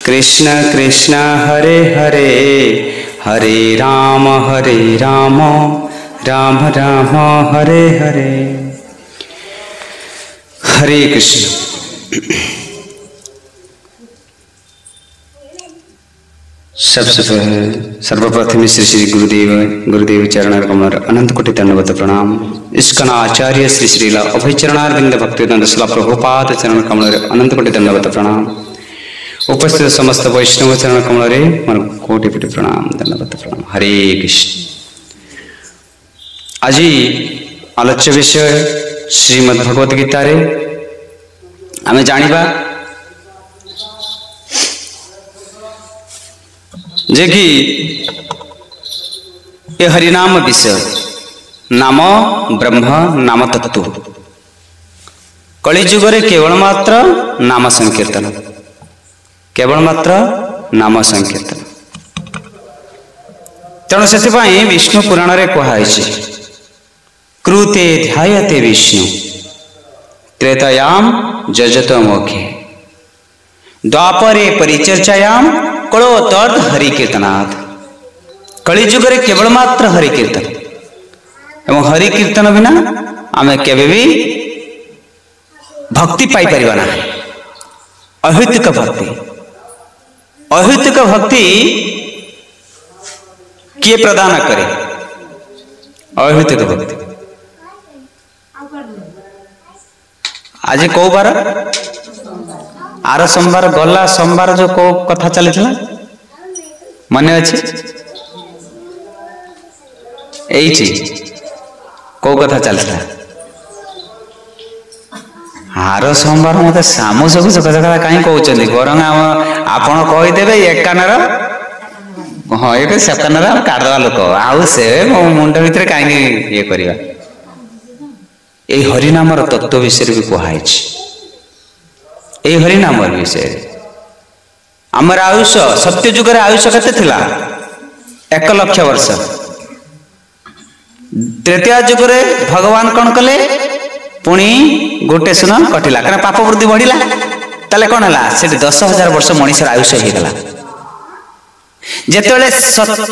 कृष्ण कृष्ण हरे हरे हरे राम राम राम हरे हरे। हरे कृष्ण। सर्वप्रथम श्री श्री गुरुदेव चरण कमल अनंत कोटि दंडवत प्रणाम। इस्कन आचार्य श्री श्रीला अभय चरणारविंद भक्तिवेदांत शिला प्रभुपाद चरण कमल अनंत कोटि दंडवत प्रणाम। उपस्थित समस्त वैष्णव चरण कमल मन कोटि कोटि प्रणाम दंडवत प्रणाम। हरे कृष्ण। आज आलोच्य विषय श्रीमद् भगवद गीता रे आमे जानिबा जे कि ये हरिनाम विषय नाम ब्रह्म नाम तत्व कलिजुग रे केवल मात्र नाम संकीर्तन, केवल मात्र नाम संकीर्तन। तेणु से विष्णु पुराण रे कहुई कृते ध्यायते विष्णु त्रेतायाम जजत मोखे द्वापरे परिचर्चायाम कलो तर्थ हरि कीर्तनाथ। कलिजुग रे केवल मात्र हरि कीर्तन एवं हरि कीर्तन बिना आमे केबे भी भक्ति पाई परिबा ना। अहैतुक भक्ति, अहैतुक भक्ति किए प्रदान करे? अहैतुक भक्ति। आज कौ बार? आर सोमवार गला सोमवार जो को कथा चली मन अच्छे एठी को कथा चलता? आर सोमवार मत सामू सब कथा कहीं कहते बरंग आपण कहीदेवे एक कानर हाँ एक सेकान काटदवा लोक आउ से मो मुंड भितर कहीं ये करवा। ये हरिनामर तत्व विषय भी कहुई ये हरिनाम विषय। आमर आयुष सत्य जुग आयुष केते थिला? 1 लाख वर्ष। तृतीय जुग रे भगवान कौन कले? पुणी गोटे सुन कटिला कारण पाप वृद्धि बढ़िला ताले कौन है से 10,000 वर्ष मनुष्य आयुष हो गला। जिते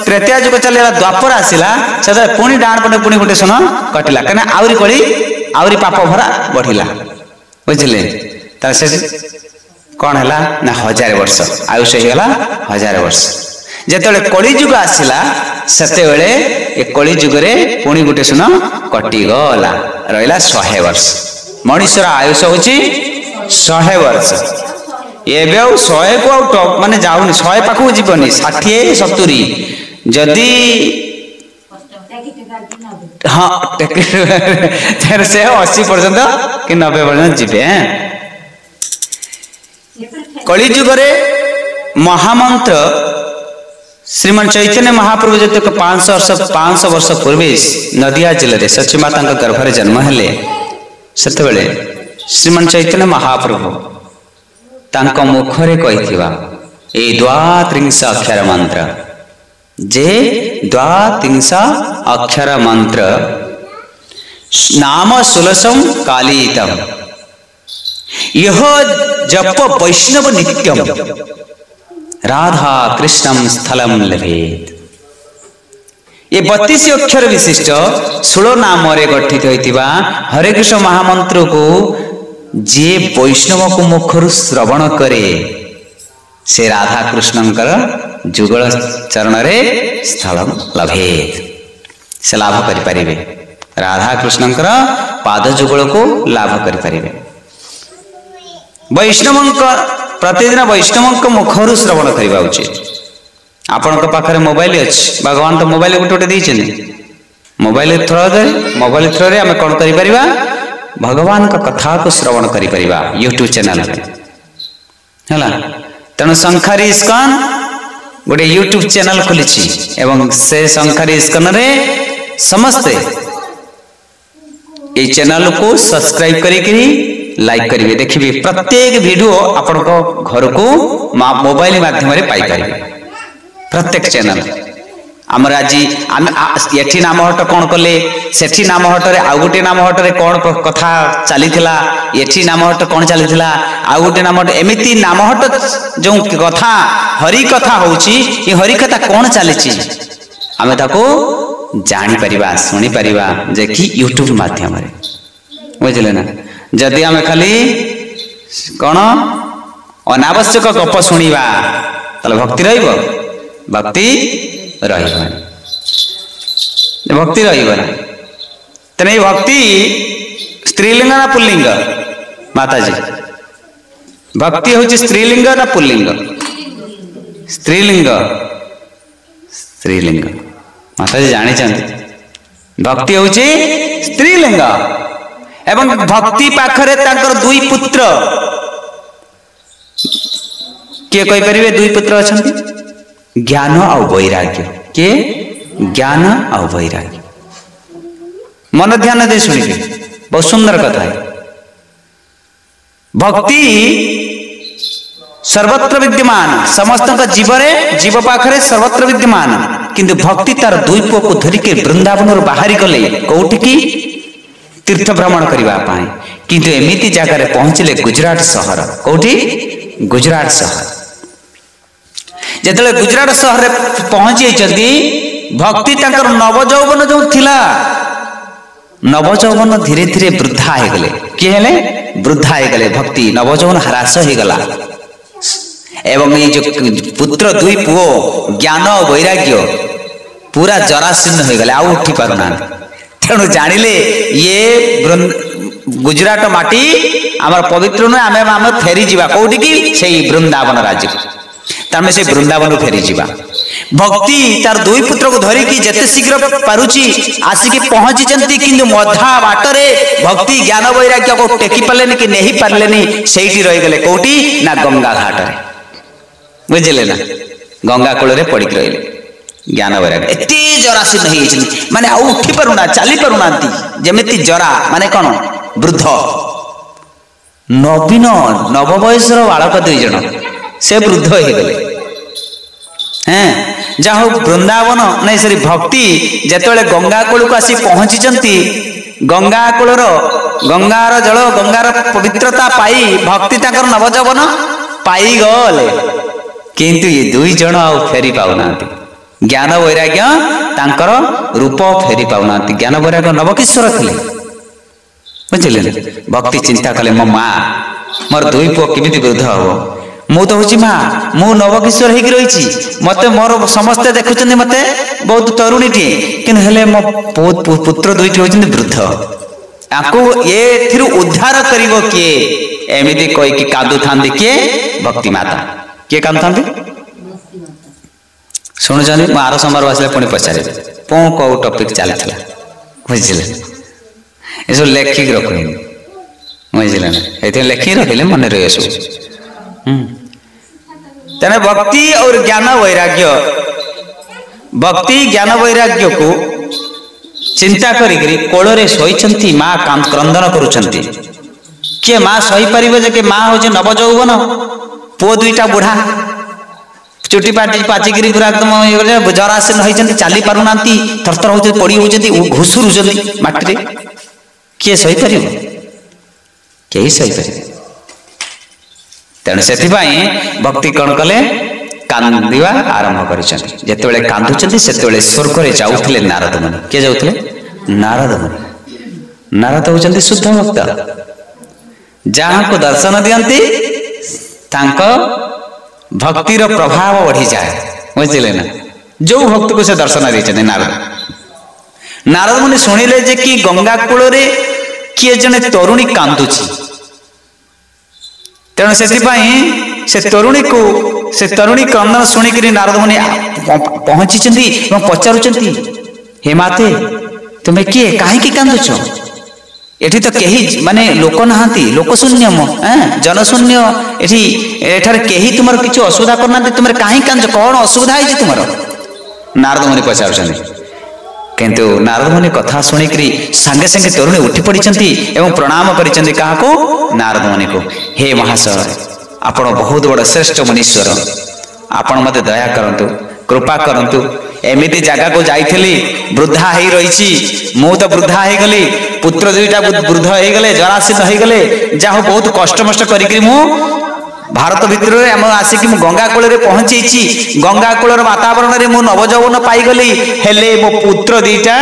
तृतीय जुग चलला द्वापर आसला से पुणी डाण पटे पुणी गोटे सुन कटिला कारण आउरी कली आउरी पाप भरा बढ़िला बुझिले। से कौन है ना 1000 वर्ष आयुष होगला 1000 वर्ष। जिते कलिजुग आसला से कलिजुग रे पुणी गोटे सुन कटिगला रहा 100 वर्ष। मनुष्यर आयुष हूँ 100 वर्ष। एवं 100 को माने जाऊनी 100 पाखक जीवनी 60 70 जदि हाँ से 80% कि 90% जीवे। कलिजुग रे महामंत्र श्रीमान चैतन्य महाप्रभु जो 500 वर्ष पूर्वे नदिया जिले में सची माता गर्भरे जन्म हेले से श्रीमान चैतन्य महाप्रभु तांको मुखरे कहिथिबा ए 32 अक्षर मंत्र जे 32 अक्षर मंत्र नाम सुलसम कालीतम यह जप वैष्णव नित्यम राधा कृष्णम स्थलम लभेत। ये 32 अक्षर विशिष्ट 16 नाम गठित होइतिबा हरे कृष्ण महामंत्र को जे वैष्णव को मुखरु श्रवण करे से राधा कृष्णंकर जुगल चरण रे स्थलम लभेत। से लाभ करि परिबे राधा कृष्णंकर पाद जुगल को लाभ करि परिबे। वैष्णव प्रतिदिन वैष्णव मुखर श्रवण करवा उचित। आपण पाखे मोबाइल अच्छी भगवान तो मोबाइल गोटे गोटे देते मोबाइल थ्रो रे आम कौन कर भगवान का कथा को श्रवण कर यूट्यूब चैनल है। तेणु शंखारी इस्कन गोटे यूट्यूब चैनल खोली एवं से शंखारी इस्कन रे समस्ते ये चैनल को सब्सक्राइब करी लाइक करिवे देखिए प्रत्येक वीडियो आपण घर को मोबाइल माध्यम रे पाई पारिबे। प्रत्येक चैनल आमर आज ये नामहट कौन कले सेठी नामहटरे आउ गोटे नामहटरे कौन कथा चली ये नामहट कौन चली आउ गोटे नामहट एमती नामहट जो कथा हरि कथा होची ये हरि कथा कौन चली आम ताको जानी परिबा सुनी परिबा जे कि यूट्यूब माध्यम बुझे ना। जदि आम खाली कौन अनावश्यक गप शुणा ताले भक्ति रहिबो भक्ति भक्ति रहा तेने भक्ति स्त्रीलिंग ना पुल्लिंग माताजी भक्ति हूँ स्त्रीलिंग ना पुल्लिंग स्त्रीलिंग स्त्रीलिंग माताजी जानी भक्ति हूँ स्त्रीलिंग एवं भक्ति पाखरे तांकर दुई पुत्र किए कहि परिबे दुई पुत्र अछंती ज्ञान और वैराग्य के ज्ञान और वैराग्य मन ध्यान दे शुणी बहुत सुंदर कथा है। भक्ति सर्वत्र विद्यमान समस्त जीव पाखरे सर्वत्र विद्यमान किंतु भक्ति तार दुई पुओ को धरिके वृंदावन बाहरी गले कौटी की तीर्थ भ्रमण करने किंतु एमिति जगार पहुंचले गुजरात सहर कौटी गुजरात सहर जेतले गुजरात सहर पहुंची भक्ति तांकर नवजौवन जो थिला नवजौवन धीरे धीरे वृद्धा हो गले किए हेले वृद्धा हो गले भक्ति नवजौवन ह्रास हो गला एवं ये जो पुत्र दुई पुओ ज्ञान वैराग्य पूरा जराशीर्ण हो गले आउ उठी पारुना तेणु जानिले ये गुजरात माटी आमर पवित्र नुहे आमे आमे फेरी जीवा कोठी की सेई वृंदावन राज्य तामे से वृंदावन फेरी जीवा भक्ति तार दुई पुत्र को धरिकी जेते शीघ्र पारुची आसिकी पहुंची जंती किंतु मधा बाटरे भक्ति ज्ञान वैराग्य को टेकी पालेनी कि नहीं पारलेनी सेठी रही गले कोठी ना गंगा घाट रे बुझिले ना गंगा कूल रे पड़ी रहिले ज्ञान वैराग्य एते जराशीर्ण होई माने आ उठी पारुना चली पारुनांती जेमिति जरा माने कोन वृद्ध नवीन नव बयसर बालक दुई जन से वृद्ध हो गले हैं जहाँ वृंदावन नहीं सरी भक्ति जेतेबेले गंगा कूल को आसी पहुंची गंगा कूलर गंगार जल गंगार पवित्रता पाई भक्ति ताकर नवजौवन पाई गले किंतु ये दुई जन आ फेरी पाउना ज्ञान वैराग्य तांकर रूप फेरी पाउना ज्ञान वैराग्य नवकिशोर थिले बुझिले भक्ति चिंता कले मो माँ मोर दुई पुओ केमिति वृद्ध हबो मु तो हूँ माँ मु नवकिशोर होगी रही मत मोर समस्ते देखुं मत बहुत तरुणी टी कि मो पुत्र दुईटी होती वृद्ध आपको ये उद्धार कर किए एमती कहीकि कादु था किए भक्ति माता किए कादु था शुणुं मो आर सोमवार आसले पुणी पचारे कौ कौ टपिक चलता बुझे ये सब लेखिक रख बुझे ना ये लेखिक रखिले मन रही सब तेने भक्ति और ज्ञान वैराग्य भक्ति ज्ञान वैराग्य को चिंता करी कोଳରେ ଶୋଇଛନ୍ତି माँ क्रंदन करुଛନ୍ତି किए माँ सही पारिबे जे माँ होचे नवजौवन पुओ दुईटा बुढ़ा चुटी पाटी पाचिगिरी पूरा एकदम जराशीर्ण होइଛନ୍ତି चाली पारुनांती थरथर होउଛନ୍ତି पड़ी होउଛନ୍ତି घुसुरुଛନ୍ତି माटी रे किए सही पारिबो केही सही पारिबे तेणु से भक्ति कौन कले कांदिवा आरंभ करते कांदुचंती से स्वर्ग में जाऊले नारद मुनि किए जाऊले नारद मुनि नारद होचंती शुद्ध भक्त जहाँ को दर्शन दियंती तांको भक्तिर प्रभाव बढ़ी जाए बुझिले ना जो भक्त को से दर्शन देते नारद नारद मुनि शुणिले जे कि गंगा कूल रे किए जने तरुणी कांदुची तेणु से तरुणी को से तरुणी क्रंदन शुणिक नारद मुनि पहुंची पचारुचंती हे माते तुम्हें किए कहीं कांदुच एठी तो कही माने लोक नहांती लोक शून्य जनशून्य एठी एठार कही तुम किसी असुविधा करना तुम कहीं कांदुच कौन असुविधा है तुम नारद मुनि पचारुचंती किंतु नारद मुनि कथा शुणिक सांगे सांगे तरुणी उठी पड़ी एवं प्रणाम करिसेंती काहाको नारद मुनि को हे महाशय आपण बहुत बड़ श्रेष्ठ मुनीश्वर आपण मते दया करंतु कृपा करंतु एमती जगह को जाइली वृद्धा हो रही मु तो वृद्धा हो गली पुत्र दुईटा वृद्ध हो गले जरासीन हो गले जहाँ बहुत कष्ट मष्ट करी मु भारत भितर आसिक गंगा कूल पहुंची गंगा कूलर वातावरण में मु नवजौवन पाईगली हेले मो पुत्र दीटा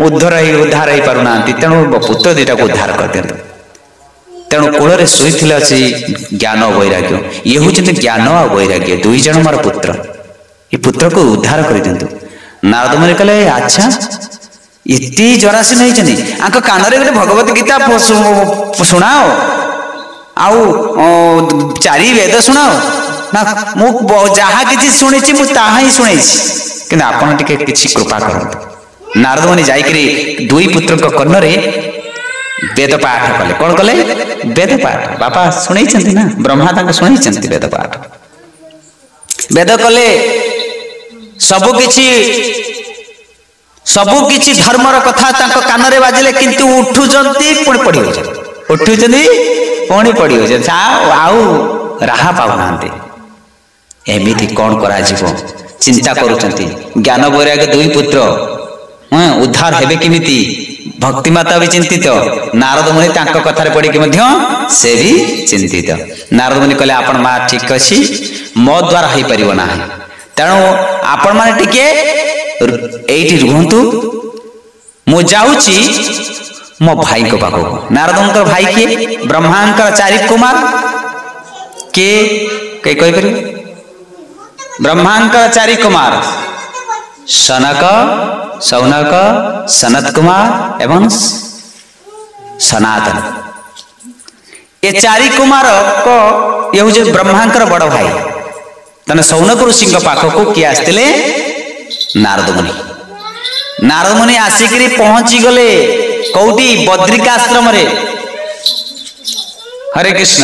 उद्धार हो पारना तेणु मो पुत्र दीटा को उद्धार कर दियंतु तेणु कूल शुई अच्छी ज्ञान वैराग्य ये हूँ ज्ञान आ वैराग्य दुई जन मोर पुत्र ये पुत्र को उद्धार कर दियंतु नारद मुनि कहले अच्छा इति जरासीन होइछनी आंको कान रे गोटे भगवत गीता सुनाओ आउ चारि वेद सुनाओ ना मु जहा किछि सुनिछि मु ताहा ही सुनैछि कि आपण टिके किछि कृपा करंतु नारद मुनि जाइकरी दुई पुत्र को कन्न रे वेद पाठ कले कोन कले वेद पाठ बापा सुनैछंती ना ब्रह्मा तांको सुनैछंती वेद पाठ वेद कले सबु किछि धर्मर कथा तांको कान रे बाजिले किंतु उठुजंती पुणी पड़ी हो उठुजंती पुणी पड़ी हो आउ राहा पाउनांती एमिति कोन करा जीवो चिंता करूचंती ज्ञान वैराग्य दुई पुत्र उद्धार हेबे किमिति भक्ति माता भी चिंतित नारद मुनि तांको कथारे पड़ी कि मध्य से भी चिंतित नारद मुनि कहले आपण मा ठीक अछि मो द्वारा होई परिबो ना तेणु आपण माने टिके एठी रुहंतु मु जाउची मो भाई को पाखो नारदंकर भाई के ब्रह्मांकर चारि कुमार के कई कहि करी ब्रह्मांकर चारि कुमार सनक सौनक सनत कुमार एवं सनातन ये चारि कुमार को ये हूँ ब्रह्मांकर बड़ भाई तने सौनक ऋषि पाखक किए आसते नारद मुनि आसिक पहुंची गले कौटी बद्रिकाश्रम रे हरे कृष्ण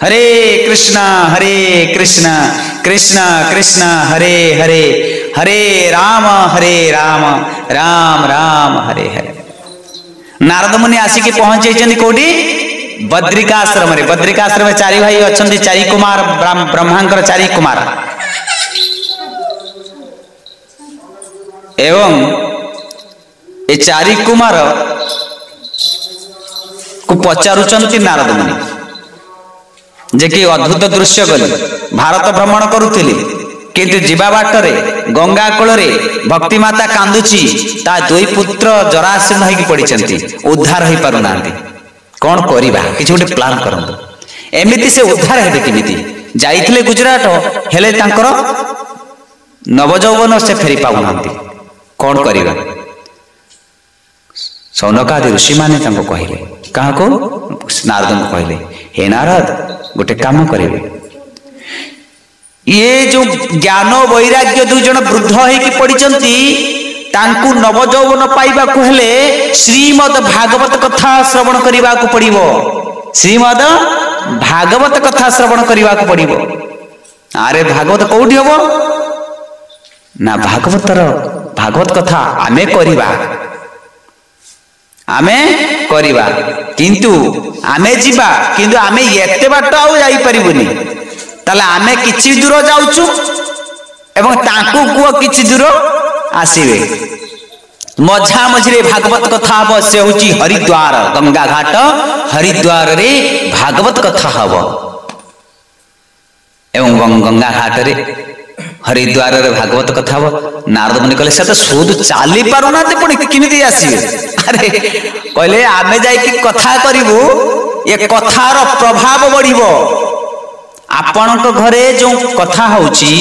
हरे कृष्ण कृष्ण कृष्ण हरे हरे हरे राम राम राम हरे हरे नारद मुनि आसिक पहुंचे कौटी बद्रिकाश्रम रे बद्रिकाश्रम में चारि भाई अच्छा चारि कुमार ब्रह्मांकर चारि कुमार एवं ए चारि कुमार को पचारुचंती नारद मुनि जे कि अद्भुत दृश्य गले भारत भ्रमण करुथिले किंतु जीवा बाटरे गंगा कूलरे भक्ति माता कांदुची ता दुई पुत्र जरासीन होई पड़िचंती उद्धार होई पारुनांती कौन करिबा किछि गोटे प्लान करंतु एमिति से उद्धार हेबे किमिति जाइथिले गुजरात हेले तांकर नवजौवन से फेरी पाउनांती कौन करिबा सौनकादि ऋषि माने तांको कहिले कहा को नारद को कहिले हे नारद गोटे काम करिवे ये जो ज्ञान वैराग्य दु जन वृद्ध होई पड़िचंती तांकु नवजौवन पाइबा को हेले श्रीमद भागवत कथा श्रवण करिबा को पड़िबो श्रीमद भागवत कथा श्रवण करिबा को पड़िबो अरे भागवत कोउठी होबो ना भागवत कथा आमे करिबा किंतु आमे जीवा किंतु आमे एते बाट आउ जाई परिबोनी ताले आमे किछि दूर जाउछु एवं तांकु को किछि दूर आसीबे मझा मझिरे भागवत कथा हब से होची हरिद्वार गंगा घाट हरिद्वार रे भागवत कथा हब एवं गंगा घाट रे हरिद्वार रे भागवत कथा हब नारद मुनि कहले से तो सुद चाली पारुना ते पुणी किमिति आसीबे अरे कहले आमे जाई कि कथा करिवु ये कथार प्रभाव बढ़िबो आपनक घरे जो कथा होची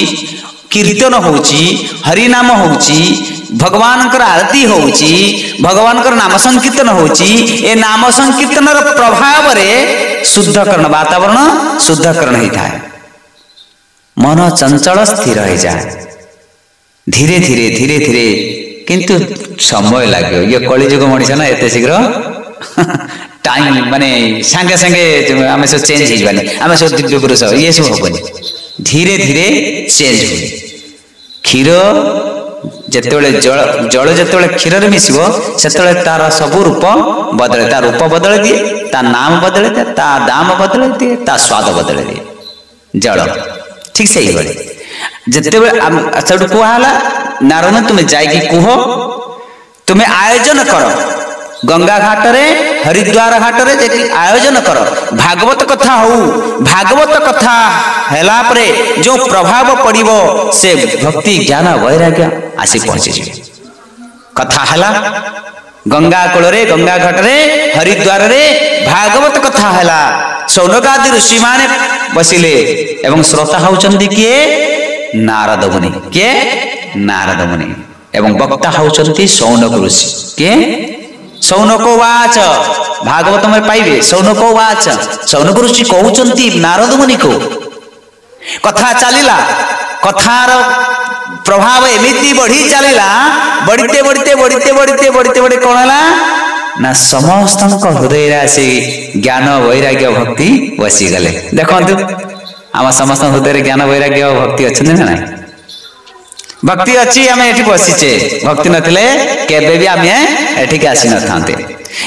कीर्तन होची हरिनाम होची भगवान आरती होची भगवान नाम संकीर्तन होची ए नाम संकीर्तन प्रभाव रे शुद्धकरण वातावरण शुद्धकरण होता है मन चंचल स्थिर हो जाए धीरे धीरे धीरे धीरे किंतु समय लगे ये कलिजुग मनीष ना एत शीघ्र टाइम माने सांगे सांगे आम सब चेंज हो जावानी आम सब दिव्य पुरुष ये सब हेनी धीरे धीरे चेंज हुए क्षीर जेतेबेले जल जेतेबेले क्षीर रे मिसिबो सेतेबेले तार सब रूप बदले ता रूप बदले दिए ता नाम बदले दिए ता दाम बदले दिए ता स्वाद बदले दिए जल ठीक से ही बड़े जितेबले सेठू कहला नारद तुम्हें जाइए कह तुम्हें आयोजन कर गंगा घाट रे हरिद्वार घाट रे आयोजन कर भागवत कथा हो भागवत कथा हैला परे जो प्रभाव पड़िबो से भक्ति ज्ञान वैराग्य आसी पहुंचे कथा हैला गंगा कूल रे गंगा घाट रे हरिद्वार रे भागवत कथा हैला सौनकादि ऋषि माने बसिले एवं श्रोता होचंदी किए नारद मुनि किए नारद मुनि एवं वक्ता होचंती सौनक ऋषि किए सौनको वाच भागवत में पाइबे सौनको वाच सौनक ऋषि कहउचंती नारद मुनि को कथा चलिला कथार प्रभाव एमिति बढ़ी चलिला बढ़ते बढ़ते बढ़ते बढ़ते बढ़ते बढ़ते कौन है ना समस्त हृदय आसी ज्ञान वैराग्य भक्ति बसी गले देखो आम समस्त हृदय ज्ञान वैराग्य भक्ति अच्छे ना ना भक्ति अच्छी आम ये बसीचे भक्ति नथिले केबे भी आम एठिक आसी न थांते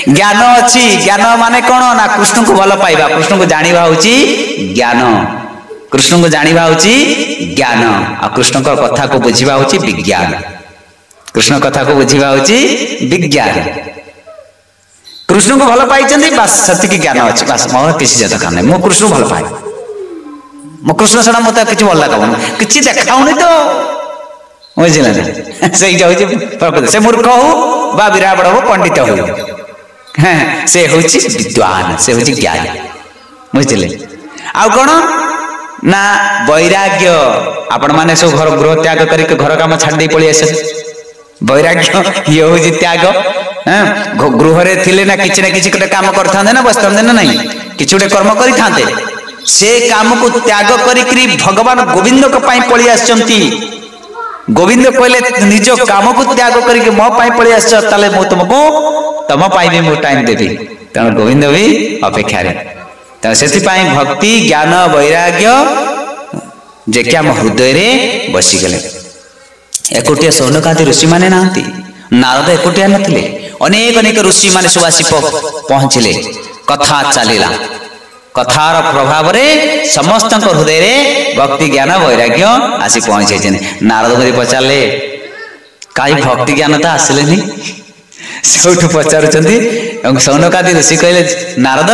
ज्ञान अच्छी ज्ञान माने कौन ना कृष्ण को भल पाइबा कृष्ण को जानिबा होची ज्ञान कृष्ण को जानिबा होची ज्ञान आ कृष्ण को कथा को बुझिबा होची विज्ञान कृष्ण कथा को बुझिबा होची विज्ञान कृष्ण को भल पाइचंदी बस सत्य की ज्ञान अच्छी बस मोर किसी जत काने मो कृष्ण भल पाए मो कृष्ण सडा मते किछि भल लागबो किछि देखाउनी तो बुझिला ना से प्रकृति से मूर्ख हो बा विराट हो पंडित हो हाँ से होची विद्वान से होची ज्ञानी बुझिले आउ कौन ना वैराग्य आपण माने सब घर गृह त्याग करके घर काम छाड़ दे पळी आसे वैराग्य ये होची त्याग हाँ गृह रे थिले ना किछि काम करथांदे ना बसथांदे ना नहीं किछि गोटे कर्म करिथांदे से काम को त्याग करिकरी भगवान गोविंद को पई पळी आछंती गोविंद कहले निज काम को त्याग करके मो पाई पळी आछ ताले मो तुमको तम पाई भी मो टाइम देबी तण गोविंद भी अपेक्षा रे त सेति पाई भक्ति ज्ञान वैराग्य जे कि हम हृदय रे बसी गले एकोटिया सौनकादि ऋषि माने नांती नारद एकोटिया नथिले अनेक अनेक ऋषि माने सब आसी पहुंचले कथा चलिला कथार प्रभाव रे समस्त हृदय रे भक्ति ज्ञान वैराग्य आसी पहुंचे नारद मुनि पचारे कई भक्ति ज्ञान तो आसले से पचारुंट सौनकादि ऋषि कहले नारद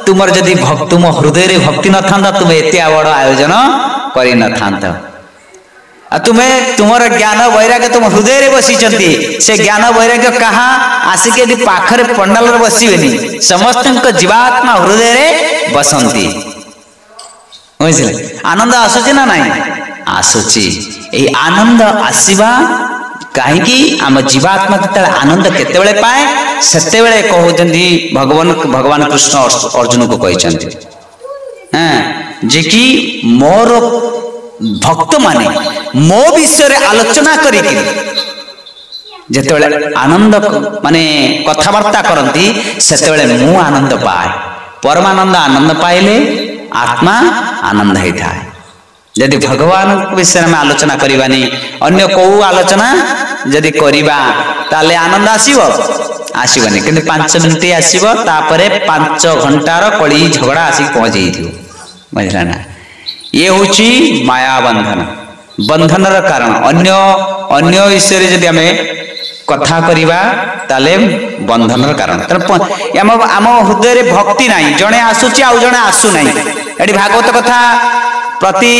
तुमर जदि तुम हृदय रे भक्ति न था तुम एते बड़ आयोजन कर न तुम्हें तुमर ज्ञान वैराग्य तुम हृदय रे बसी से ज्ञान वैराग्य कहाँ आसिक यदि पाखरे पंडाल बसबेनी समस्त जीवात्मा हृदय रे बसंती बुझे आनंद आसुची ना नहीं आसुची यही आनंद आसवा कहीं आम जीवात्मा के आनंद केते पाए सेते कहते भगवान कृष्ण अर्जुन को कहते हाँ जे कि मोर भक्त माने मो विषय आलोचना करिके जेतेबेले आनंद माने कथबार्ता करती सेतेबेले मु आनंद पाए परमानंद आनंद पाइले आत्मा आनंद होता है यदि भगवान विषय में आलोचना करवानी अन्य को आलोचना यदि करवा ताले आनंद आसबनी कि 5 मिनिट आसो तापर 5 घंटार कली झगड़ा आसिक पहुंच जाइए बुझला ना ये हूँ माया बंधन बंधनर कारण अन्य अन्य विषय जदि आम कथा करवा ताले बंधनर कारण आम हृदय रे भक्ति नहीं जड़े आसुची आउ जड़े आसु नहीं ये भागवत कथा प्रति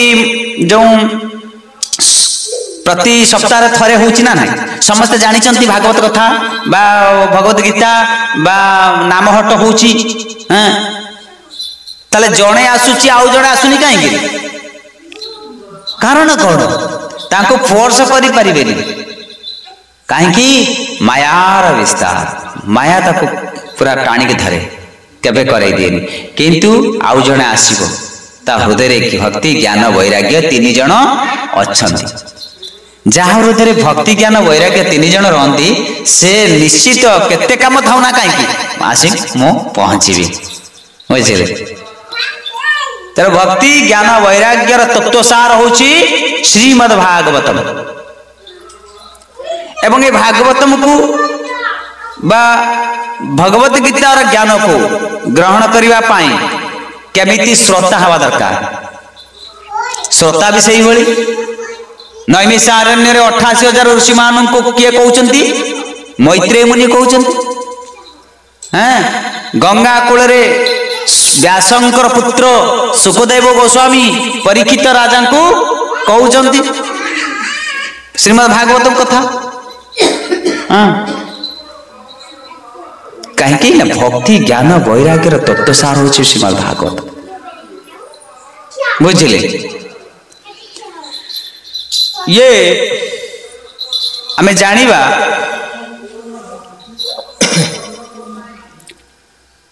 सप्ताह थरे होची ना नहीं समस्त जानी भागवत कथा बा भगवत गीता बा नामहट होची हाँ ताले जड़े आसुची आउ जड़े आसुनी कहीं कारण कौन ताको फोर्स करि परिबेनी कहीं मायार विस्तार माया ताको पूरा टाणी के धरे केबे करे दिएनी किंतु आउ जणे आसीबो ता हृदय रे भक्ति ज्ञान वैराग्य 3 जण अछंती जहा हृदय रे भक्ति ज्ञान वैराग्य 3 जण रहंती से निश्चित केते काम थाउना कहीं आसी मो पहुंचीबी बुझिले तर भक्ति ज्ञान वैराग्यर तत्वसार होची श्रीमद् भागवतम एवं ये भागवतम को बा भगवत गीता और ज्ञान को ग्रहण करिवा पाई केमिति श्रोता हवा दरकार श्रोता भी सही भली नैमिषारण्य 88,000 ऋषि मान को किए कहउचंती मैत्रेय मुनि कहउचंती। गंगा कूल रे व्यासंकर पुत्र सुखदेव गोस्वामी परीक्षित राजा को कहउचंती श्रीमद् भागवतम कथा। कहीं ना भक्ति ज्ञान वैराग्यर तत्वसार हो श्रीमद् भागवत बुझिले। ये आमे जानिबा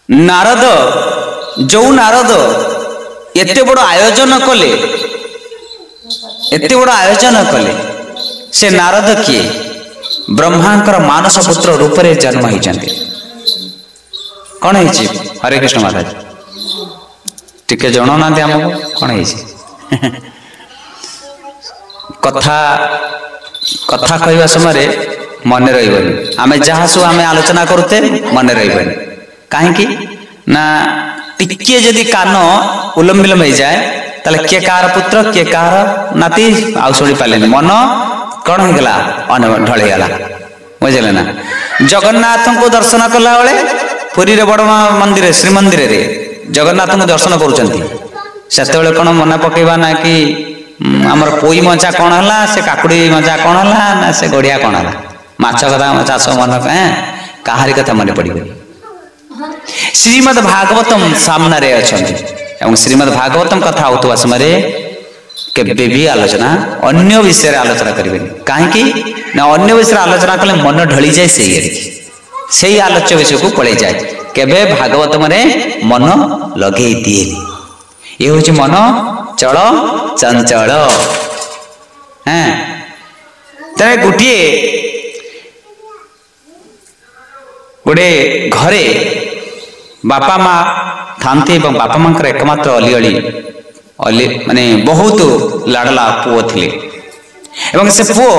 नारद जो नारद एते बड़ आयोजन कले से नारद किए ब्रह्मांकर मानस पुत्र रूप में जन्म होइचंती। कौन है हरे कृष्ण महाराज टिके जनो ना हमको कौन है कथा कथा कहवा समय मन रही आमे जहाँ सब आमे आलोचना करते मन रही कहीं ना टिके जदि कान उलम विलम हो जाए ताले किए कार पुत्र किए कार नाती आउ शुणी पारे मन कौन होगा ढलगला बुझे ना। जगन्नाथ को दर्शन कला बेले पुरी रे बड़ मंदिर श्रीमंदिर रे जगन्नाथ को दर्शन कर कौन मन पकेबा ना कि आमर पोई मचा कौन है से काकुड़ी मचा कौन है ना से गड़िया कौन है माछ कथा चाष मन कहारी कथा मन पड़। श्रीमद् भागवतम सामने रे अच्छा श्रीमद् भागवतम कथा होता समय केबे भी आलोचना अन्य विषय आलोचना करें कहीं ना अन्य विषय आलोचना कले मन ढली जाए से आलोच्य विषय को पड़े जाए केबे भागवतम रे मन लगे दिए। ये हूँ मन चल चंचल तेरे गोटे घरे बापा माँ थांती बापा माँ एकमात्र अली माने बहुत लाडला पुओ थिले एवं से पुओ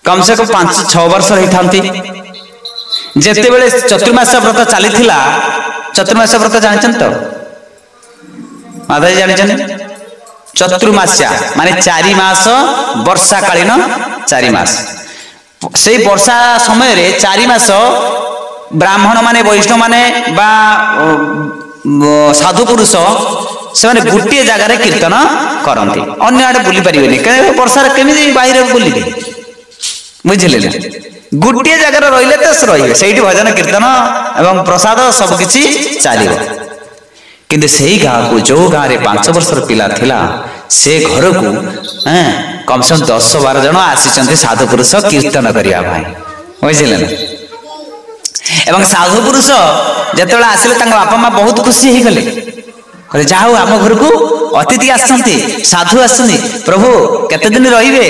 कम से कम 5-6 वर्ष रही थांती। जेते बेले चतुर्मास व्रत चली चतुर्मास व्रत जानते तो माता जानते चतुर्मास्या माने 4 मास वर्षा कालीन 4 मास से वर्षा समय रे 4 मास ब्राह्मण माने वैष्णव माने बा साधु पुरुष से माने गोटे जगार कीर्तन करती अन्य आड़े बुली पारे वर्षा केमी बाहर बुले बुझे गोटे जगार रही तो रही से भजन कीर्तन एवं प्रसाद सबकि चलो किंतु से गाँव को जो गाँव में 5 वर्षर पिला थिला से घर को कम से कम 10-12 जन आसी साधु पुरुष कीर्तन करने बुझे ना। एवं साधु पुरुष जिते आसिले बापा माँ बहुत खुशी हो गले जाओ आम घर को अतिथि आसछंती साधु आसछंती प्रभु केते दिन रहिबे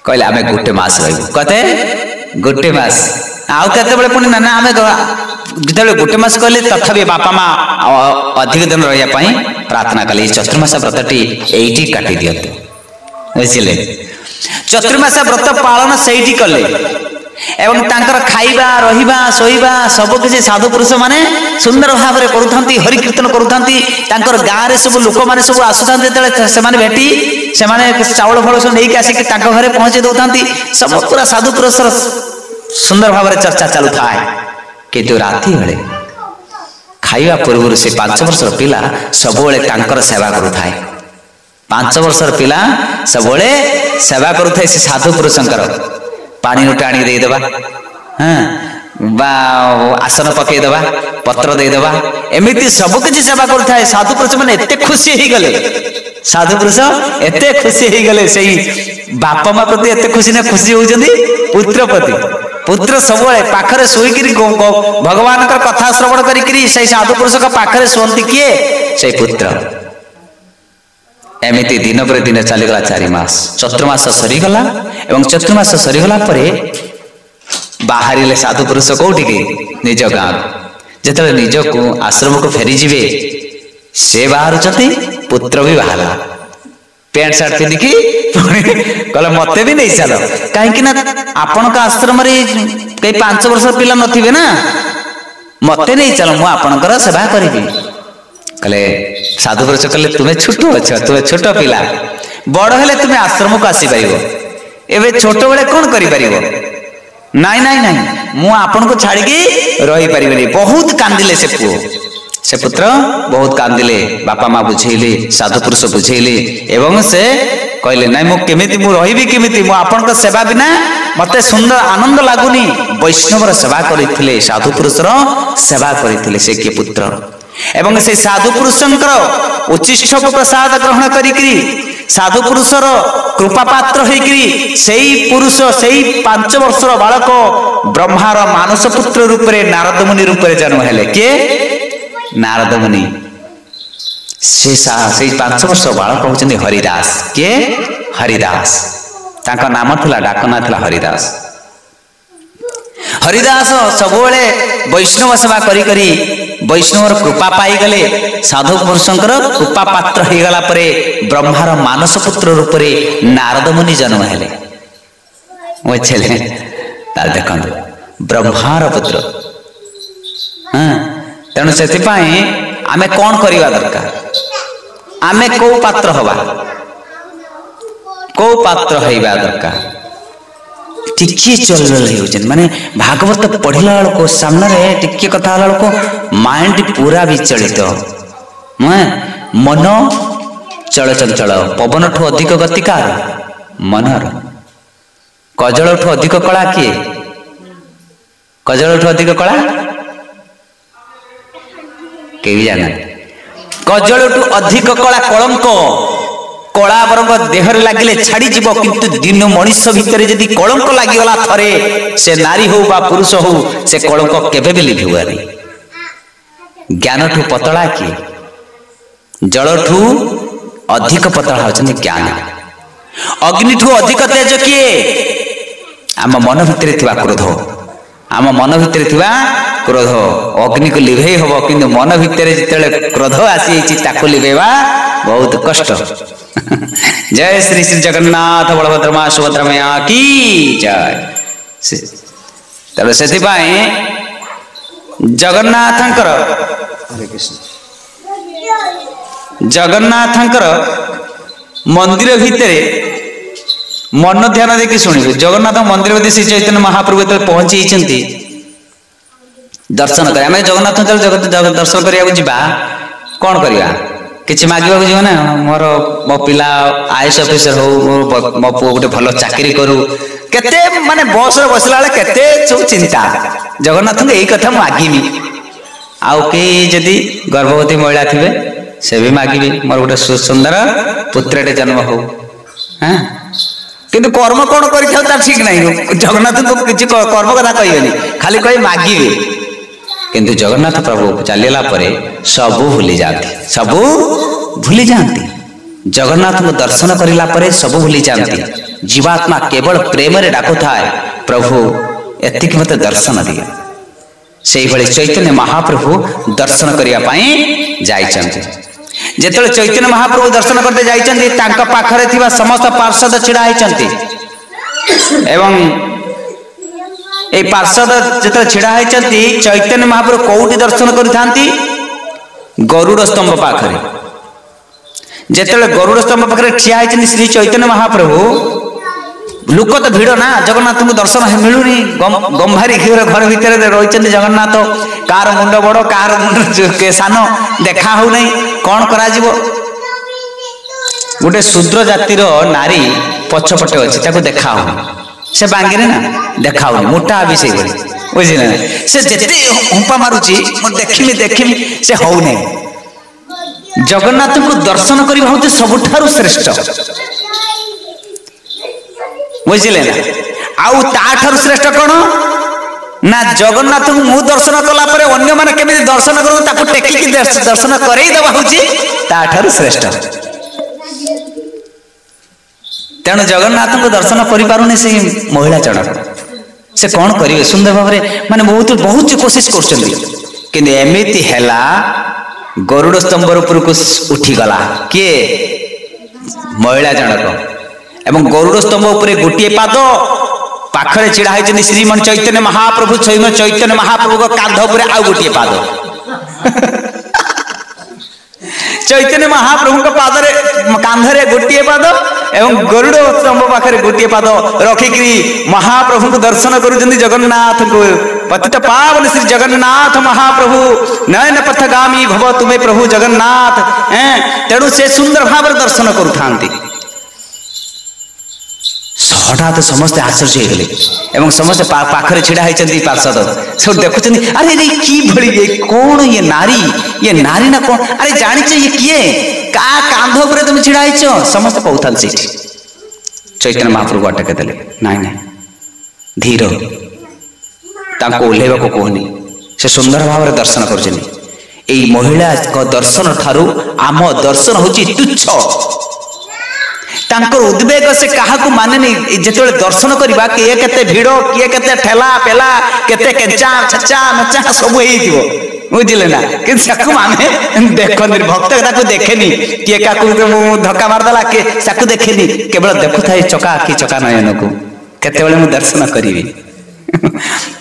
कहले आमे गोटे मास रहिबो कते गोटे मास आउ केते बेले पुनी ना आमे जिते गोटे मास कहले तथापि बापा माँ अधिक दिन रहिया पई प्रार्थना कले चतुर्मास व्रतटी एइटी काटी दियते बुझिले। चतुर्मास व्रत पालन सेइटी कले एवं तांकर खाइबा रहिबा सोइबा सब किसी साधु पुरुष माने सुंदर भाव में करुथांती हरि कीर्तन करुथांती तांकर गाँ रे सब लोक माने सब आसुथांती जेते से माने भेटी से माने चावल फल सब नेकी आसिक तांकर घरे पहुंचे दउथांती सब पूरा साधु पुरुष सुंदर भाव में चर्चा चलु थाए किंतु राति बेले खाइबा पूर्व से 5 वर्षर पिला सब बेले तांकर सेवा करुथाए 5 वर्षर पिला सब बेले सेवा करुथाए से साधु पुरुषंकर पानी उठे आनी देदेबा आसन पकईदेबा पत्र देदेबा एमती सबकि सेवा करुए साधु पुरुष मैंने एत खुशी हो गले साधु पुरुष एत खुशी हो गले से बापा माँ प्रति एत खुशी ना खुशी होती पुत्र प्रति पुत्र सब पाखरे शोक भगवान कथा श्रवण करी साधु पुरुष पाखरे शुंती किए से पुत्र एमती दिन पर दिन चलीगला 4 मास चतुर्मास सरीगला एवं चतुर्मास सरीगला बाहर साधु पुरुष कौटी की निज गाँव जिते निज को आश्रम को फेरी जीवे से बाहर पुत्र भी बाहर पैंट सार्ट पिंधिकी कहले मत भी नहीं चल कहीं आपण आश्रम कई 5 वर्ष पिला नथिबे ना मत नहीं चल मु आपणकर सेवा करी कहले साधु पुरुष कहले तुम्हें छोट अच्छ तुम्हें छोट पिला बड़ हेले तुम्हें आश्रम को आसी पारिबो एबे छोट बेले कौन करि पारिबो नाई नाई नाई मु आपन को छाड़ी की रही पारिबेनी। बहुत कांदिले से पुओ से पुत्र बहुत कांदिले बापा माँ बुझेइले साधु पुरुष बुझेइले एवं से कहले नाई मु केमिति मु रहिबी केमिति मु आपन को सेवा बिना मते सुंदर आनंद लागुनी। वैष्णवर सेवा करिथिले साधु पुरुषर सेवा करिथिले से के पुत्र एवं से साधु पुरुषंकर उच्चिष्ठ प्रसाद ग्रहण करिकरी साधु पुरुषर कृपा पात्र होइकरी सेई पुरुष सेई 5 वर्षर बालक ब्रह्मार मानस पुत्र रूप रे नारद मुनि रूप रे जन्म हेले के नारद मुनि से 5 वर्ष बालक होचंदी हरिदास के हरिदास ताका नाम थिला डाकना थिला हरिदास। हरिदास सबोले वैष्णव सेवा करी करी वैष्णवर कृपा पाई गले साधु पुरुषंकर कृपा पात्र हो गला परे ब्रह्मार मानस पुत्र रूप रे नारद मुनि जन्म हेले बुझले ताल देखंतु ब्रह्मार पुत्र हां तेणु से आमे कौन करिवा दरकार आमे को पात्र हवा को पात्र होइबा दरकार टिके चल माने भागवत पढ़ला को सामने रे टिके कथा हला को माइंड पूरा विचलित मन चल चंचल पवन ठू अधिक गतिकार मनर कजल ठू अधिक कला किए कजल ठू अधिक कला के जाना कजल ठू अधिक कला कलंक कला बरंग देहर लगिले छाड़ी जीव किंतु दिन मनीष भितर जदि कलंक लागिगला थरे से नारी हो बा पुरुष हो से कलंक केबे भी लिभिवानी। ज्ञान ठू पतला किए जल ठू अधिक पतला होचंदी ज्ञान अग्नि ठू अधिक तेज किए आम मन भितर थिबा क्रोध आम मन भितर थिबा क्रोध अग्नि को लिभेई हबो किंतु मन भितर जितेले क्रोध आसी ताको लिभेवा बहुत कष्ट। जय श्री श्री जगन्नाथ बलभद्र मां सुभद्रा मैया की जय। तबे सेति पाए जगन्नाथंकर हरे कृष्ण जगन्नाथंकर मंदिर भितरे मन ध्यान देखि सुनिबे जगन्नाथ मंदिर भितर श्री चैतन्य महाप्रभु तो पहुंची छंती दर्शन करे आमे जगन्नाथ दर्शन करिया जिबा कोन करिया किछि मागिबा जीव ना मोर मो पिला आईएएस ऑफिसर हो मो पु गोटे भलो चाकरी करू केते माने बस रे बसला बेले केते सब चिंता जगन्नाथ के एई कथा मागिनी आउ के जदी गर्भवती महिला थिबे से भी मागिबे मोर गोटे सुंदर पुत्रटे जन्म हो हां किंतु कर्म कोन करि थाउ ता ठीक नहीं जगन्नाथ को किछि कर्म कथा कहिबेनी खाली कहि मागिबे किंतु जगन्नाथ प्रभु चलिला परे सबू भूली जाती सबू भूली जाती जगन्नाथ को दर्शन करिला परे सबू भूली जाती जीवात्मा केवल प्रेम रे डाकु थाए प्रभु एतिक मते दर्शन दिए सेही भली चैतन्य महाप्रभु दर्शन करिया पई जाइचंती जेतले चैतन्य महाप्रभु दर्शन करते जाइचंती तांका पाखरे थिबा समस्त पार्षद छिड़ा आइचंती एवं ए पार्षद जेतले छिड़ा आइचंती चैतन्य महाप्रभु कोउटी दर्शन करिथांती गरुड़ स्तंभ पाखरे जेतले गरुड़ स्तंभ पाखरे ठिया आइचंती श्री चैतन्य महाप्रभु लोक तो भिड़ ना जगन्नाथ को दर्शन मिलूनी गंभारी घर भितर रही जगन्नाथ कार मुंड बड़ कार मुंड सान देखा हो नहीं कौन करा गोटे शूद्र जातिर नारी पछपटे अच्छी ताको देखा हो से बांगी ना देखा हो मोटा भी से बुझे से जिते हुंपा मारुची देखिमी देखिमी से हो नहीं जगन्नाथ को दर्शन करवा हूँ सबुठारु श्रेष्ठ बुझिले ना आउ ताठारु श्रेष्ठ कौन ना जगन्नाथ को मु दर्शन कला परे अन्य माने केमिति दर्शन करू ताको टेकिकी दर्शन करई दबा होची ताठारु श्रेष्ठ तेणु जगन्नाथ को दर्शन करि पारुनी से महिला चढ़क से कौन करिवे सुंदर भावरे माने बहुत बहुत कोशिश करछन्ती किंतु एमिति हैला गरुड़ स्तंभ ऊपर को उठी गला के महिला जनक एवं गरुड़ स्तंभ उपरे गोटे पाद पाखरे छिड़ा है श्रीमन चैतन्य महाप्रभु चैतन्य महाप्रभु को कांध उपरे आउ गोटे पाद चैतन्य महाप्रभु का पाद कांधरे गोटे पाद एवं गरुड़ स्तंभ पाखे गोटे पाद रखिकी महाप्रभु को दर्शन करुँच जगन्नाथ को पतित पावन श्री जगन्नाथ महाप्रभु नयन पथगामी भव तुम्हें प्रभु जगन्नाथ तेणु से सुंदर भाव दर्शन करुता हठात समस्ते आश्चर्य होगले एवं समस्ते पाखरे छिड़ा होती पार्षद सब देखुं अरे रे कि भली ये कौन ये नारी ना कौन अरे जानिच ये किए का कांध उपर तुम छिड़ा हो समस्ते कहता से चैतन्य महाप्रभु अटके देले नाई ना धीर ओह्लैवा को कहनी से सुंदर भाव दर्शन कर महिला दर्शन ठारू आम दर्शन हूँ तुच्छ तांकर उद्वेग से काहाकू माने नहीं जिते दर्शन करवा किए केते भिड़ किए केते ठेला पेला केते केंचा छचा नचा सब हो बुझिले ना कि माने देखनी भक्त ताकू देखेनी किए काकू धक्का मारदेला किए ताकू देखेनी केवल देखु थाए चका आखि चका नयन को केते बेले मु दर्शन करी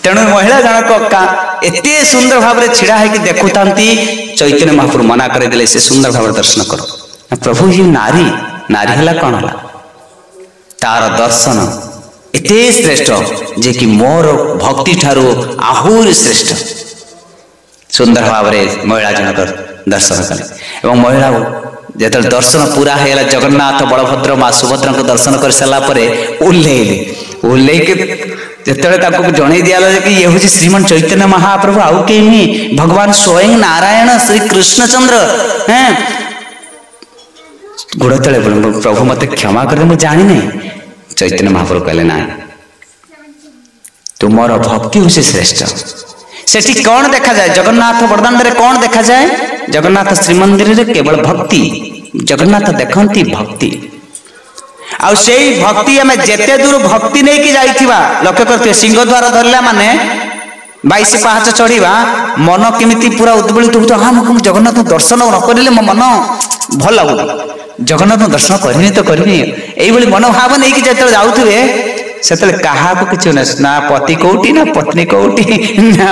तेणु महिला जनक एते सुंदर भाव छिड़ा है देखुता चैतन्य महाप्रभु मना करदे से सुंदर भाव दर्शन कर प्रभु ये नारी नारी हला कौन हला तार दर्शन एते श्रेष्ठ जे कि मोर भक्ति ठारू आहुरी श्रेष्ठ सुंदर भाव महिला जनक दर्शन कले एवं महिला जो दर्शन पूरा है जगन्नाथ बलभद्र माँ सुभद्रा को दर्शन कर सारा ओह्लैके जो जन दिया कि ये हूँ श्रीमान चैतन्य महाप्रभु आउ कहीं भगवान स्वयं नारायण श्री कृष्णचंद्र हैं गोड़ तले प्रभु मत क्षमा कर मुझे जानी नहीं चैतन्य महाप्रभु कहले ना तुमर भक्ति हूँ श्रेष्ठ सेठी कौन देखा जाए जगन्नाथ बरदान कौन देखा जाए जगन्नाथ श्रीमंदिर केवल भक्ति जगन्नाथ देखती भक्ति आउ से भक्ति आम जेते दूर भक्ति नहीं कि जाइथिबा लक्ष्य करते सिंहद्वार धरला माने 22 पाहाच चढ़ीवा मन केमिति पूरा उद्वेलित होता हाँ मुझे जगन्नाथ दर्शन न करें मो मन भल लगुन जगन्नाथ दर्शन करनी तो करनी यही मनोभाव नहीं कि जो जाऊे से क्या ना पति कौटी ना पत्नी कौटी ना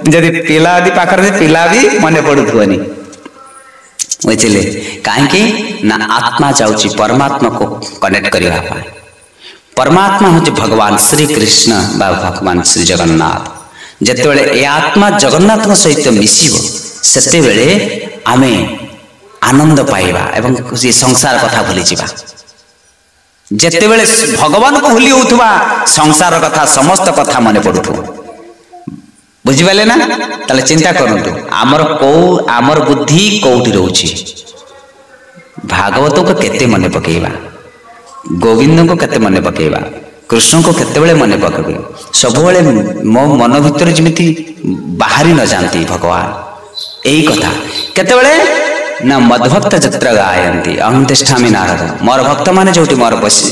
जदि पिला पाखर पिला भी मन पड़ुथनी बुझे कहीं ना आत्मा जाऊँगी परमात्मा को कनेक्ट करने परमात्मा हूँ भगवान श्री कृष्ण बा भगवान श्री जगन्नाथ जिते ए आत्मा जगन्नाथ सहित मिसिब सेते बेले आमे आनंद पाइबा एवं संसार कथा भूली जावा जिते बेले भगवान को भूली होउथबा संसार कथा समस्त कथा मन पड़ुथु बुझिपारे ना ताले चिंता करंतु आमर बुद्धि कौटी रोची भागवत को केते मन पकेबा गोविंद को केते मन पकेबा कृष्ण को केते बेले मन पकेबे सब बेले मो मन भीतर जिमिति बाहरी न जानती भगवान यही कथा केते बेले ना मदभक्त जत्र गायंती अहं तिष्ठामि नारद मोर भक्त माने जोटी मोर बसी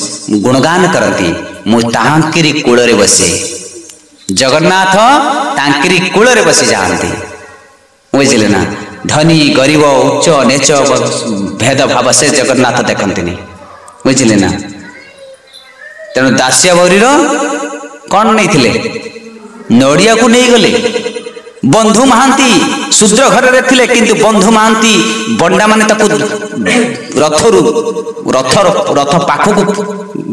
गुणगान करती मु तांकिरी कूल रे बसे जगन्नाथ तांकिरी कूल रे बसी जाती बुझिले ना धनी गरीब उच्च नीच भेद भाव से जगन्नाथ देखती बुझिले ना तेणु दासिया बौरी कौन नहीं थिले नड़िया को नहीं गले बंधु महांती शूद्र घर रे थिले किंतु बंधु महांती बंडा माने ताकू रथ पाखक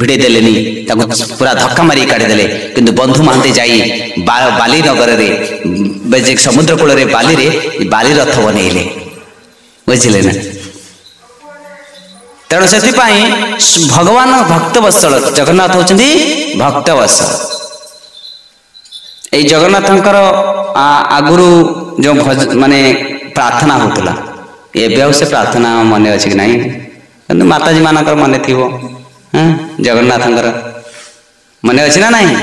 भिड़े देलेनी ताकू पूरा धक्का मारी काढ़ी देले किंतु बंधु महांती जाई बाली नगर रे समुद्र कूल रे बाली रथ बनइले बुझिले ना तेणु से भगवान भक्तवत्सल जगन्नाथ होचंदी भक्तवत्सल ये जगन्नाथंकर आगुरु जो माने प्रार्थना होतला एवं से प्रार्थना मन अच्छे कि नहीं किंतु माताजी मानकर मन थी जगन्नाथंकर मन अच्छे ना नहीं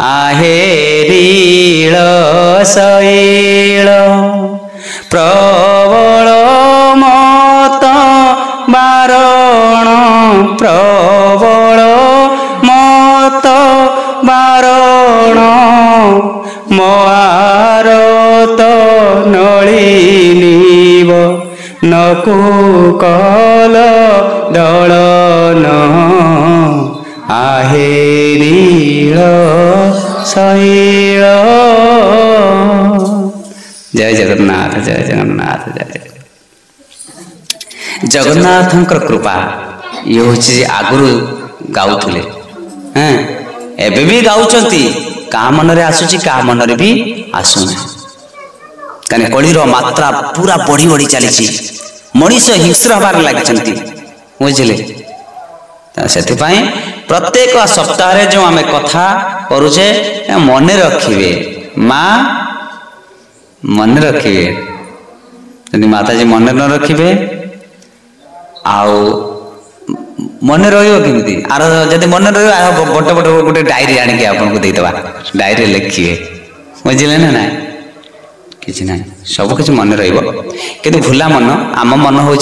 आहे रील शैल प्रबल मत बारण प्रबल मत बारण मोआरत नलिनीव नकुकल दलन आहे नील शैल। जय जगन्नाथ जय जगन्नाथ जय जगन्नाथ। जगन्नाथंकर कृपा ये हूँ आगुरी गाउले हाँ एबे भी गाउचंती का मन रे आसुची का मन रे भी आसुना कने कलिर मात्रा पूरा बढ़ी बढ़ी चली मनीष हिंस्र हबार लगी बुझे से प्रत्येक सप्ताह रे जो आमे कथा करुचे मन रखिए माँ मन रखिए यदि माता जी मन न रखिए आउ मन रमी आर जब मन बट बट गोटे डायरी आणिक आपको देदेवा डायरी लिखिए बुझे ना ना किसी ना सब किसी मन रु भूला मन आम मन हूँ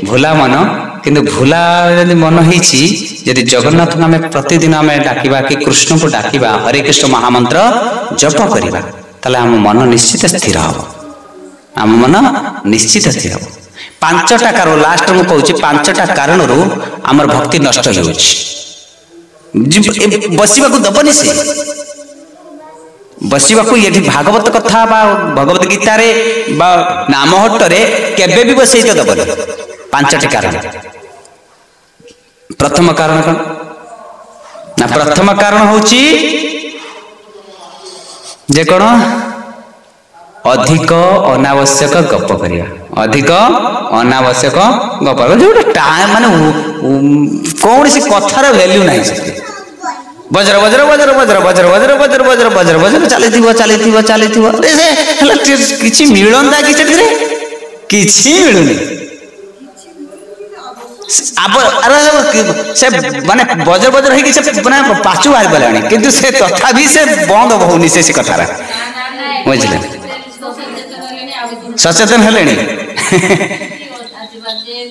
भूला मन किंतु भूला जब मन होती जगन्नाथ को आम प्रतिदिन आम डाकिबा कि कृष्ण को डाकिबा हरे कृष्ण महामंत्र जप करवा ताले आम मन निश्चित स्थिर हम आम मन निश्चित स्थिर हम पांचटा कारण लास्ट में कहूँ पांचटा कारण आमर भक्ति नष्ट हो बसवा दबनी से बसवा ये भागवत कथा बा भगवत गीता रे बा नामहट्ट रे केबे भी बसई तो दबनी पांचटी कारण प्रथम कारण कौन ना प्रथम कारण होची जे कौन अधिक अनावश्यक गप करिया अधिक अनावश्यक गप जो टाइम माने कौन सी कथार वैल्यू नहीं से वज्र वज्र वज्र वज्र वज्र वज्र वज्र वज्र वज्र वज्र चली चली चली किछि मिलंदा कि किछि मिलुनी से माने बजर बजर है कि से माने पाचू बाहर गलानी किंतु से तथा भी से बंद होनी से कथारा बुझले सचेतन हेलेनी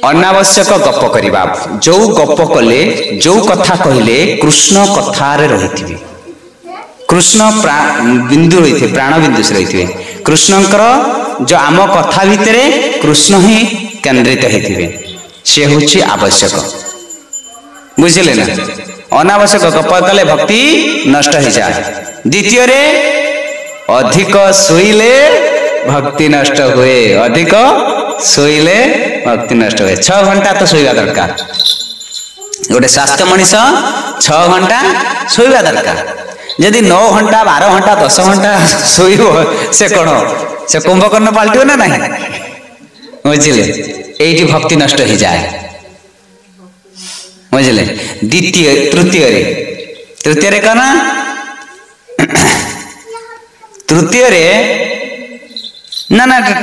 अनावश्यक गप करिबा जो गप कले जो कथा कहले कृष्ण कथारे रहिथिबे कृष्ण बिंदु रहिथे प्राण बिंदु से रहिथिबे कृष्णकर जो आम कथा भितरे कृष्ण ही केंद्रित हेथिबे से होची आवश्यक बुझिले ना अनावश्यक गप कले भक्ति नष्ट हो जाए द्वितीय रे अधिक सोइले भक्ति नष्ट हुए अधिक सोइले भक्ति नष्ट हुए 6 घंटा तो सोइबा दरकार गोटे स्वास्थ्य मनीष 6 घंटा सोइबा दरकार यदि 9 घंटा 12 घंटा 10 घंटा सोइबो से कौन से कुंभकर्ण पाल्टियो ना नहीं बुझिले एटी भक्ति नष्ट हो जाए बुझे द्वितीय तृतीय रे कना तृतीय रे ना ना देख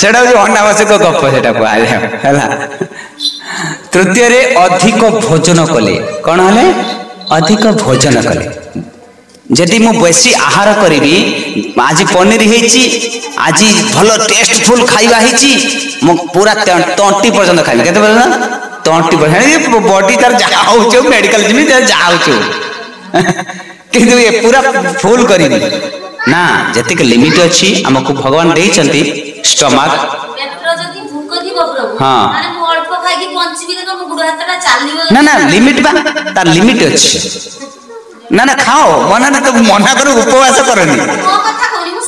सेटा अनावश्यक गप सेटा तृतीय रे अधिक भोजन कले कौन है अधिक भोजन कले जदि मु बेसी आहार करी आज पनीर होती आज भल टेस्टफुल खाइबा मु पूरा 20 पर्यंत खाइबी केते पर्यंत 20 बॉडी तार जा होचो मेडिकल जिमी जा होचो किंतु ये पूरा फुल करी ना जतिक लिमिट अछि हमको भगवान देइचंती स्टमक पेट्रो जति भूख दिबो प्रभु माने मु अल्प खाइ कि पंचमी के मु गुड हातटा चालिबो ना ना लिमिट बा तार लिमिट अछि ना ना खाओ मना ना तो मना करो उपवास करनी को कथा कहली मु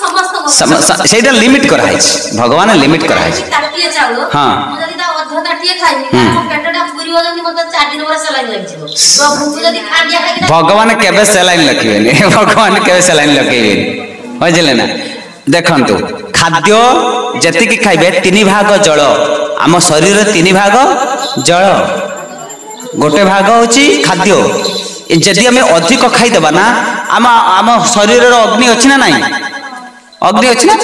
समस्त सेटा लिमिट करा है भगवान लिमिट करा है ताटिए चाउलो हां मु जदी ता अध ताटिए खाइबी मो पेटटा पूरी हो जंदी मत 4 दिन बस सलाइन लाग जिवो प्रभु को जदी खाडिया खाइ भगवान केबे सलाइन लखिबेनी भगवान केबे सलाइन लखिबेनी बुझले ना देखंतु खाद्य जति की खाइबे 3 भाग जल आम शरीर 3 भाग जल गोटे भाग होची खाद्य जदि आम अधिक खाईदेबा ना आम आम शरीर अग्नि अच्छी ना नहीं अग्नि अच्छी ना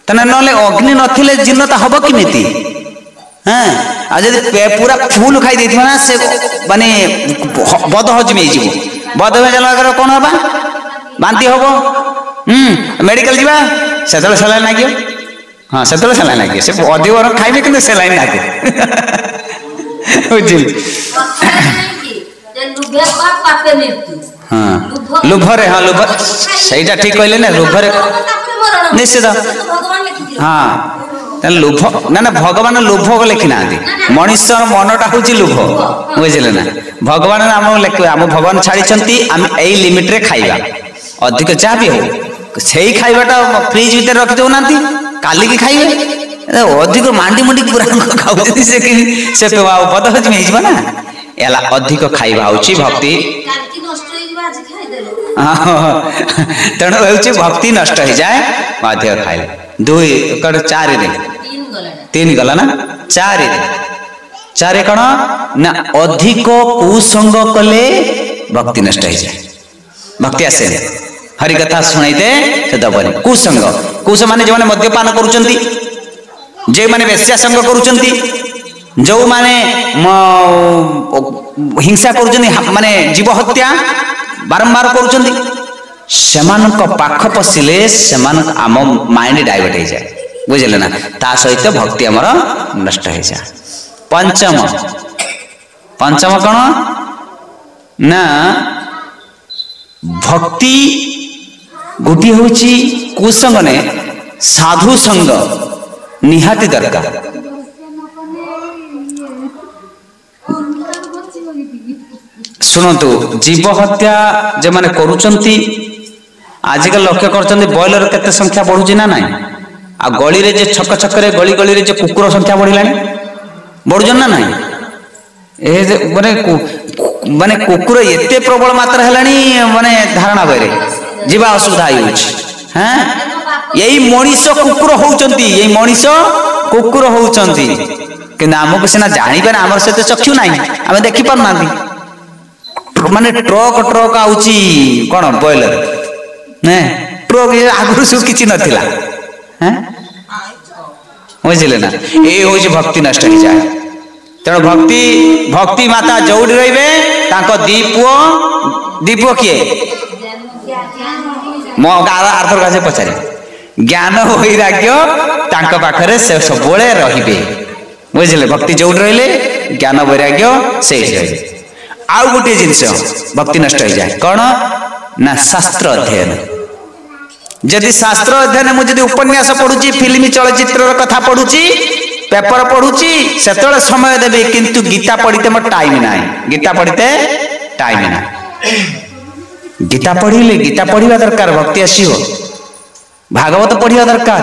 तेना ना अग्नि नथिले जीर्णता हम किमिति हाँ आ जब पूरा फुल खाई देथिबा ना से माने बद हजम हो बद हजम कौन हबा बांति हम मेडिकल जीवा से सलाइन लगे हाँ से सलाइन लगे से अधिक खाइबे कि सलाइन लगे बुझिल हाँ लुभरे हाँ लुभ सहीटा ठीक कहले ना लुभरे निश्चित हाँ लुभ ना ना भगवान लुभ को लिखि ना मनीष मनटा हूँ लुभ बुझे ना भगवान आम भगवान छाड़ी आम यही लिमिट रे खाइबा अधिक जहाँ भी हो से खाइबाटा फ्रिज भितर रखी दौना काली की खाइबे अधिक मांडी मुंडी पूरा खाऊछथि से पद हजम हो ना एला अधिक खाइबा होची भक्ति तेणु होची भक्ति नष्ट हो जाए अधिक खाइले दुई कड़ चार रे तीन गला ना चार कौन ना अधिक कुसंग कले भक्ति नष्ट हो जाए भक्ति आसे हरि कथा शुणाइते से दबनी कुसंग कुस माने जो माने मद्यपान करूचंती जे माने वेश्या संग करूचंती जो माने हिंसा करूचंती माने जीव हत्या बारंबार करूचंती सेमानक पाख पसिले सेमानक आम माइंड डाइवर्ट हो जाए बुझले ना ता सहित भक्ति हमर नष्ट हो जाए पंचम कौन ना भक्ति गोटी होची कुसंग ने साधु संग निहाती दरकार शुणु जीव हत्या जे माने करूचंती आजिकल लक्ष्य करचंती बॉयलर केते संख्या बढ़ुची ना नहीं आ गली रे जे छक छक रे गली गली रे जे कुकुर संख्या बढ़िलानी बढ़ुजन ना नहीं ए जे माने कुकुर एते प्रबल मात्रा हेलानी माने धारणा बेरे जीवा असुविधा होउछ हैं यही मनीष कुकुर होउचंती यही मनीष कुकुर होउचंती कि हमको सिना जानी पे हमर से चक्षु नहीं आमे देखि पर नांती माने ट्रक आउची कोन बॉयलर ने ट्रक आगु सु किछि नथिला हैं बुझिले ना ए होची भक्ति नष्ट हो जाए तेणु भक्ति माता जौड़ी रहिबे तांको दीपुओ किए मो आर्थर का पचारे ज्ञान वैराग्य तांको पाखरे से सबले रहिबे बुझिले भक्ति जौड़ी रहिले ज्ञान वैराग्य से रहिबे आउ गोटे जिनस भक्ति नष्ट हो जाए कौन ना शास्त्र अध्ययन जदि शास्त्र अध्ययन मुझे उपन्यास पढ़ुची फिल्म चलचित्र कथा पढ़ुची पेपर पढ़ुची से समय देवी किंतु गीता पढ़ते मोर टाइम ना गीता पढ़ते टाइम ना गीता पढ़िले गीता पढ़ा दरकार भक्ति आसो भागवत पढ़ा दरकार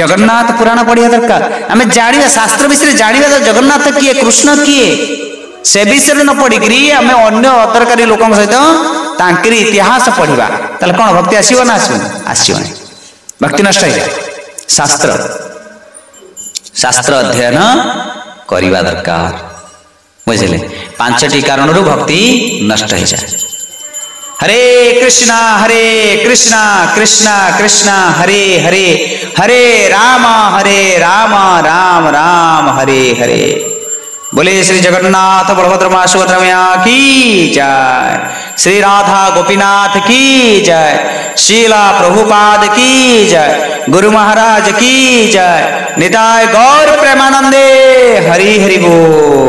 जगन्नाथ पुराण पढ़ा दरकार आम जाना शास्त्र विषय जाना जगन्नाथ किए कृष्ण किए से विषय न पढ़िकी आम अन्य अदरकारी लोक सहित तांकरी इतिहास पढ़ा ताले कौन भक्ति आसो ना आसो भक्ति नष्ट हो जाए शास्त्र अध्ययन करवा दरकार बुझे 5टी कारण भक्ति नष्ट हो जाए हरे कृष्णा कृष्णा कृष्णा हरे हरे हरे राम राम राम हरे हरे बोले श्री जगन्नाथ बलभद्र मां सुभद्रा मैया की जय श्री राधा गोपीनाथ की जय शीला प्रभुपाद की जय गुरु महाराज की जय निताय गौर प्रेमानंदे हरि हरि बोल।